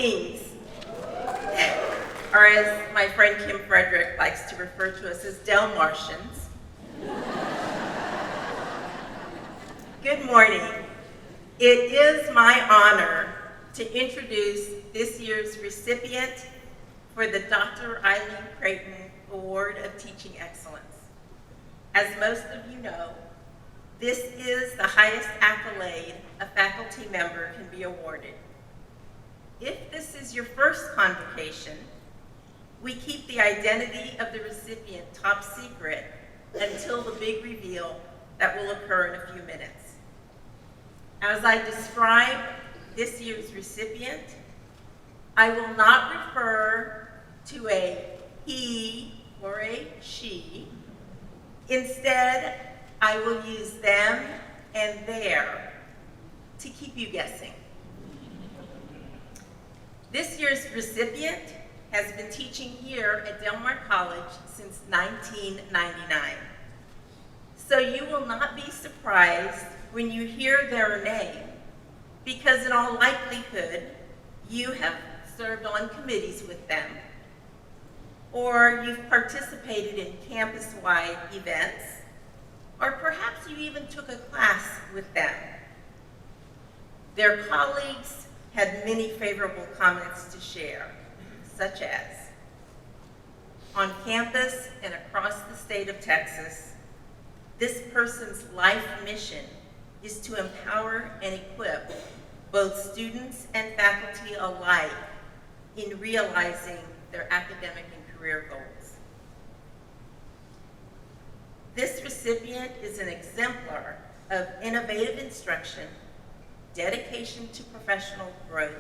Queens, or as my friend Kim Frederick likes to refer to us as Delmartians. Good morning. It is my honor to introduce this year's recipient for the Dr. Aileen Creighton Award of Teaching Excellence. As most of you know, this is the highest accolade a faculty member can be awarded. If this is your first convocation, we keep the identity of the recipient top secret until the big reveal that will occur in a few minutes. As I describe this year's recipient, I will not refer to a he or a she. Instead, I will use them and their to keep you guessing. This year's recipient has been teaching here at Del Mar College since 1999. So you will not be surprised when you hear their name, because in all likelihood, you have served on committees with them, or you've participated in campus-wide events, or perhaps you even took a class with them. Their colleagues had many favorable comments to share, such as, on campus and across the state of Texas, this person's life mission is to empower and equip both students and faculty alike in realizing their academic and career goals. This recipient is an exemplar of innovative instruction, dedication to professional growth,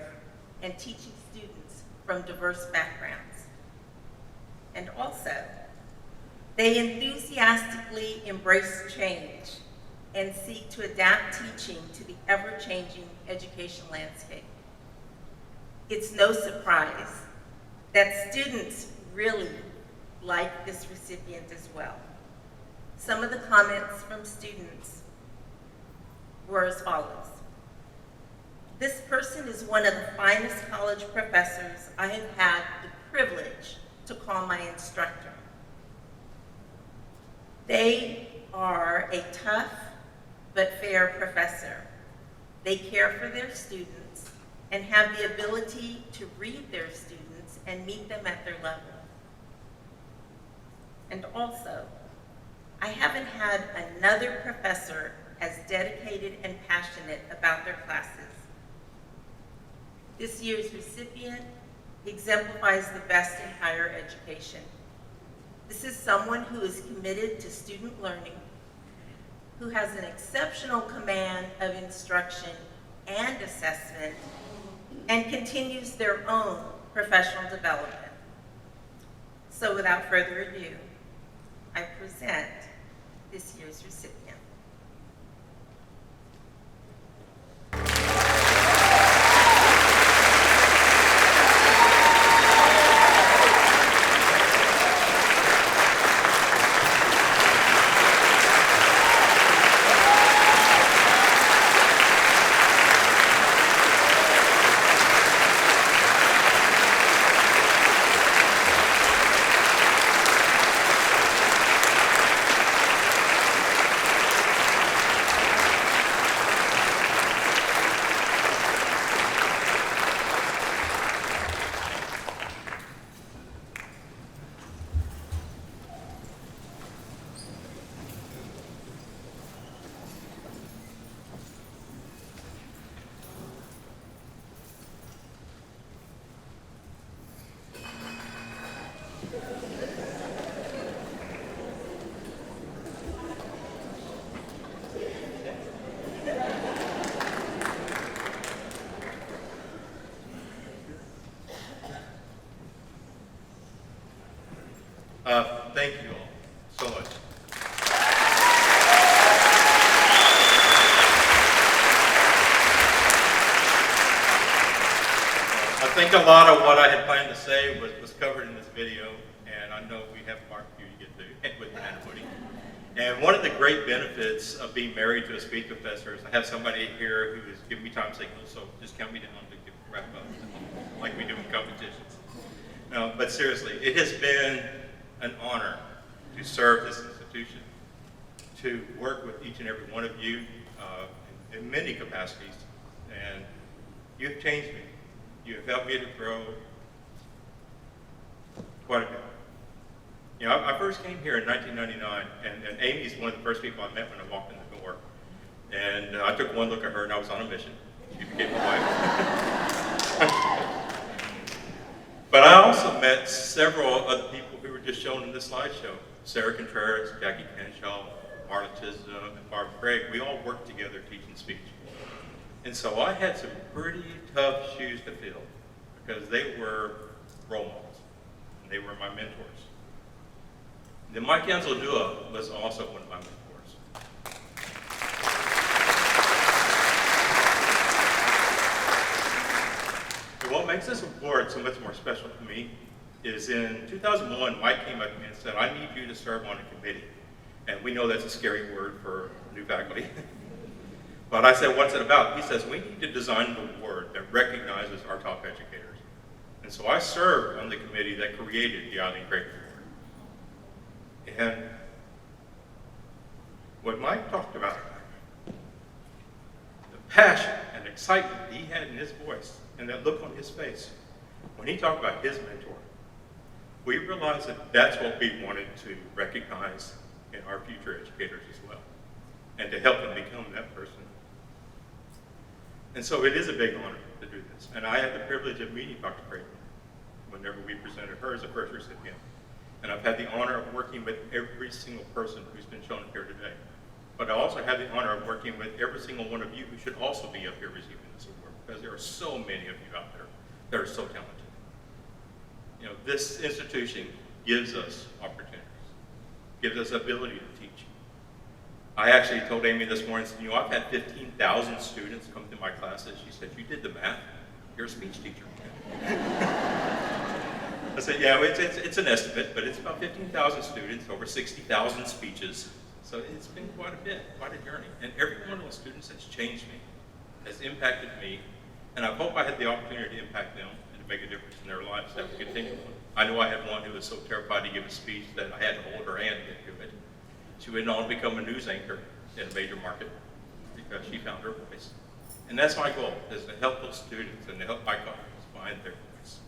and teaching students from diverse backgrounds. And also, they enthusiastically embrace change and seek to adapt teaching to the ever-changing education landscape. It's no surprise that students really like this recipient as well. Some of the comments from students were as follows. This person is one of the finest college professors I have had the privilege to call my instructor. They are a tough but fair professor. They care for their students and have the ability to read their students and meet them at their level. And also, I haven't had another professor as dedicated and passionate about their classes. This year's recipient exemplifies the best in higher education. This is someone who is committed to student learning, who has an exceptional command of instruction and assessment, and continues their own professional development. So without further ado, I present this year's recipient. Thank you all so much. I think a lot of what I had planned to say was covered in this video, and I know we have quite a few to get to with Banana Pudding. And one of the great benefits of being married to a speech professor is I have somebody here who is giving me time signals, so just count me down. wrap up like we do in competitions. No, but seriously, it has been an honor to serve this institution, to work with each and every one of you in many capacities, and you have changed me. You have helped me to grow quite a bit. You know, I first came here in 1999, and Amy's one of the first people I met when I walked in the door. And I took one look at her, and I was on a mission. She became my wife. But I also met several other people who were just shown in this slideshow. Sarah Contreras, Jackie Kenshaw, Marla Chisholm, and Barbara Craig. We all worked together teaching speech. And so I had some pretty tough shoes to fill because they were role models, and they were my mentors. Then Mike Anzaldua was also one of my mentors. And what makes this award so much more special to me is in 2001, Mike came up to me and said, I need you to serve on a committee. And we know that's a scary word for new faculty. But I said, what's it about? He says, we need to design an award that recognizes our top educators. And so I served on the committee that created the Aileen Creighton Award. And what Mike talked about, the passion and excitement he had in his voice and that look on his face, when he talked about his mentor, we realized that that's what we wanted to recognize in our future educators as well, and to help them become that person. And so it is a big honor to do this. And I had the privilege of meeting Dr. Creighton whenever we presented her as a first recipient. And I've had the honor of working with every single person who's been shown up here today. But I also had the honor of working with every single one of you who should also be up here receiving this award, because there are so many of you out there that are so talented. You know, this institution gives us opportunities, gives us ability to teach. I actually told Amy this morning, you know, I've had 15,000 students come to my classes. She said, you did the math. You're a speech teacher. I said, yeah, it's an estimate, but it's about 15,000 students, over 60,000 speeches. So it's been quite a bit, quite a journey. And every one of those students has changed me, has impacted me, and I hope I had the opportunity to impact them and to make a difference in their lives that we continue on. I know I had one who was so terrified to give a speech that I had to hold her hand to get to it. She went on to become a news anchor in a major market because she found her voice. And that's my goal, is to help those students and to help my colleagues find their voice.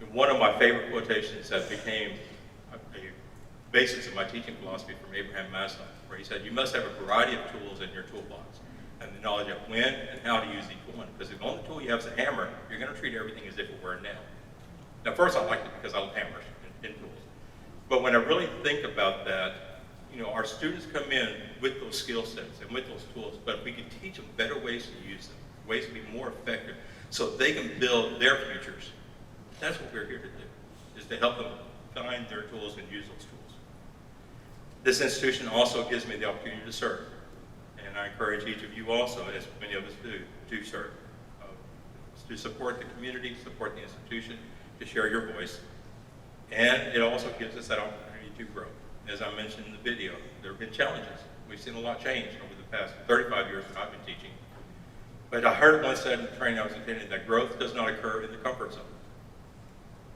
And one of my favorite quotations that became a basis of my teaching philosophy from Abraham Maslow, where he said, you must have a variety of tools in your toolbox, and the knowledge of when and how to use each one. Because if the only tool you have is a hammer, you're going to treat everything as if it were a nail. Now, first, I liked it because I love hammers and tools. But when I really think about that, you know, our students come in with those skill sets and with those tools, but if we can teach them better ways to use them, ways to be more effective, so they can build their futures. That's what we're here to do, is to help them find their tools and use those tools. This institution also gives me the opportunity to serve, and I encourage each of you also, as many of us do, to serve, to support the community, support the institution, to share your voice, and it also gives us that opportunity to grow. As I mentioned in the video, there have been challenges. We've seen a lot change over the past 35 years that I've been teaching. But I heard it once said in the training I was attending that growth does not occur in the comfort zone.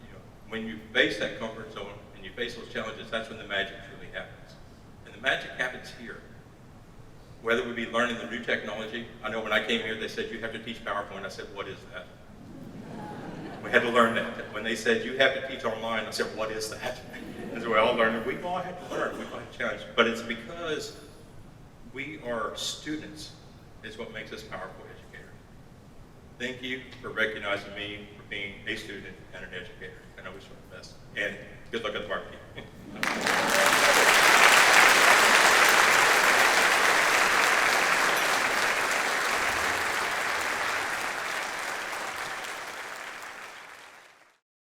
You know, when you face that comfort zone and you face those challenges, that's when the magic truly happens. And the magic happens here. Whether we be learning the new technology, I know when I came here they said you have to teach PowerPoint. I said, what is that? We had to learn that. When they said you have to teach online, I said, what is that? And so we all learned it. We've all had to learn. We've all had to challenge. But it's because we are students is what makes us powerful educators. Thank you for recognizing me for being a student and an educator. And I wish you the best. And good luck at the barbecue.